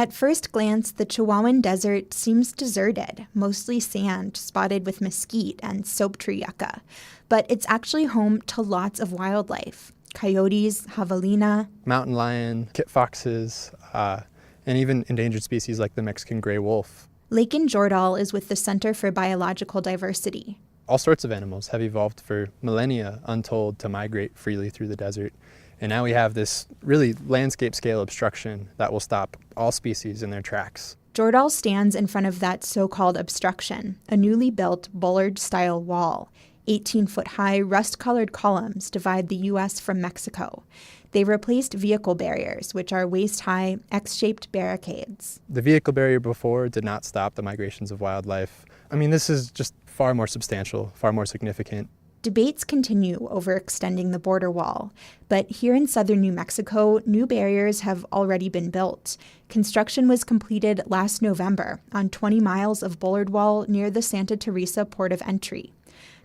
At first glance, the Chihuahuan Desert seems deserted, mostly sand spotted with mesquite and soap tree yucca. But it's actually home to lots of wildlife: coyotes, javelina, mountain lion, kit foxes, and even endangered species like the Mexican gray wolf. Lakin Jordahl is with the Center for Biological Diversity. All sorts of animals have evolved for millennia untold to migrate freely through the desert. And now we have this really landscape-scale obstruction that will stop all species in their tracks. Jordahl stands in front of that so-called obstruction, a newly built Bullard-style wall. 18-foot-high, rust-colored columns divide the U.S. from Mexico. They replaced vehicle barriers, which are waist-high, X-shaped barricades. The vehicle barrier before did not stop the migrations of wildlife. I mean, this is just far more substantial, far more significant. Debates continue over extending the border wall, but here in southern New Mexico, new barriers have already been built. Construction was completed last November on 20 miles of Bullard Wall near the Santa Teresa port of entry.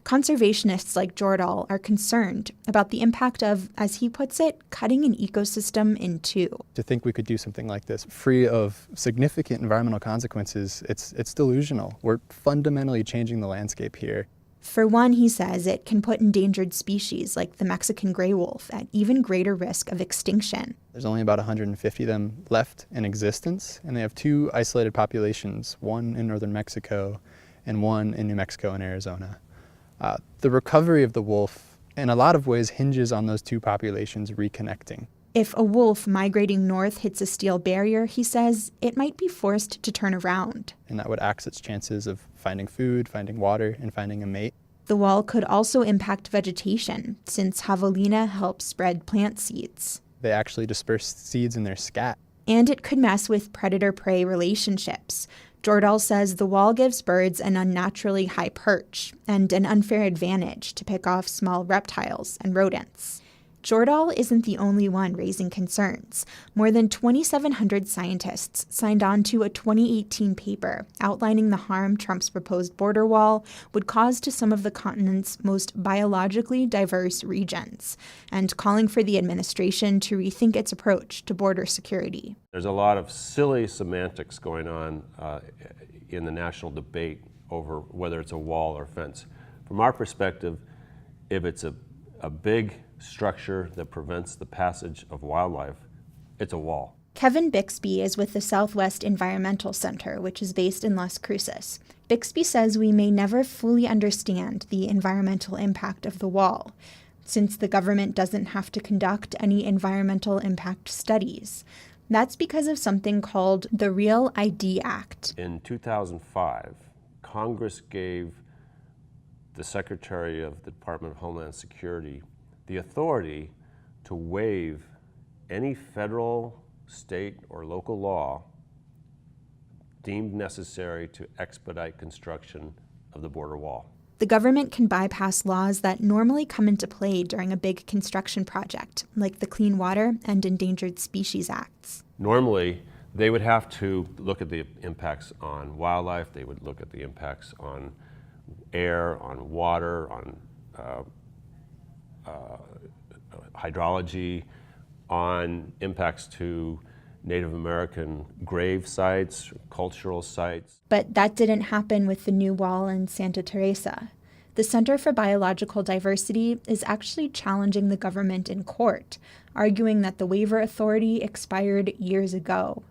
Conservationists like Jordahl are concerned about the impact of, as he puts it, cutting an ecosystem in two. To think we could do something like this free of significant environmental consequences, it's delusional. We're fundamentally changing the landscape here. For one, he says, it can put endangered species like the Mexican gray wolf at even greater risk of extinction. There's only about 150 of them left in existence, and they have two isolated populations, one in northern Mexico and one in New Mexico and Arizona. The recovery of the wolf, in a lot of ways, hinges on those two populations reconnecting. If a wolf migrating north hits a steel barrier, he says, it might be forced to turn around. And that would axe its chances of finding food, finding water, and finding a mate. The wall could also impact vegetation, since javelina helps spread plant seeds. They actually disperse seeds in their scat. And it could mess with predator-prey relationships. Jordahl says the wall gives birds an unnaturally high perch and an unfair advantage to pick off small reptiles and rodents. Jordahl isn't the only one raising concerns. More than 2,700 scientists signed on to a 2018 paper outlining the harm Trump's proposed border wall would cause to some of the continent's most biologically diverse regions, and calling for the administration to rethink its approach to border security. There's a lot of silly semantics going on in the national debate over whether it's a wall or fence. From our perspective, if it's a big structure that prevents the passage of wildlife, it's a wall. Kevin Bixby is with the Southwest Environmental Center, which is based in Las Cruces. Bixby says we may never fully understand the environmental impact of the wall, since the government doesn't have to conduct any environmental impact studies. That's because of something called the Real ID Act. In 2005, Congress gave the Secretary of the Department of Homeland Security the authority to waive any federal, state, or local law deemed necessary to expedite construction of the border wall. The government can bypass laws that normally come into play during a big construction project, like the Clean Water and Endangered Species Acts. Normally, they would have to look at the impacts on wildlife, they would look at the impacts on air, on water, on hydrology, on impacts to Native American grave sites, cultural sites. But that didn't happen with the new wall in Santa Teresa. The Center for Biological Diversity is actually challenging the government in court, arguing that the waiver authority expired years ago.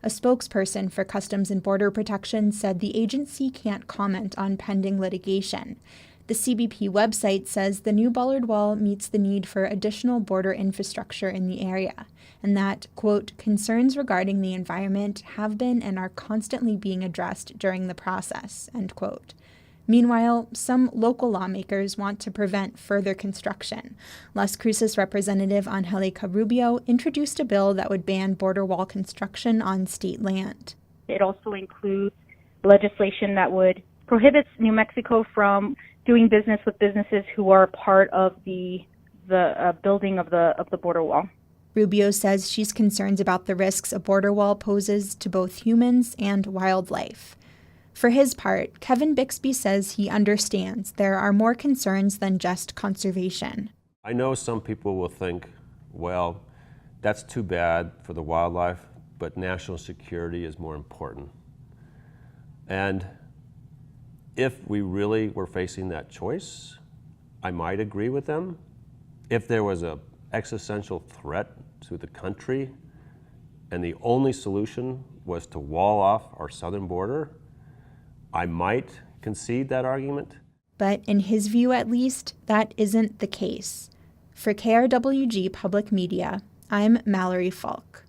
A spokesperson for Customs and Border Protection said the agency can't comment on pending litigation. The CBP website says the new Bullard Wall meets the need for additional border infrastructure in the area, and that, quote, concerns regarding the environment have been and are constantly being addressed during the process, end quote. Meanwhile, some local lawmakers want to prevent further construction. Las Cruces Representative Angelica Rubio introduced a bill that would ban border wall construction on state land. It also includes legislation that would prohibit New Mexico from doing business with businesses who are part of the building of the border wall. Rubio says she's concerned about the risks a border wall poses to both humans and wildlife. For his part, Kevin Bixby says he understands there are more concerns than just conservation. I know some people will think, well, that's too bad for the wildlife, but national security is more important. And if we really were facing that choice, I might agree with them. If there was an existential threat to the country and the only solution was to wall off our southern border, I might concede that argument. But in his view, at least, that isn't the case. For KRWG Public Media, I'm Mallory Falk.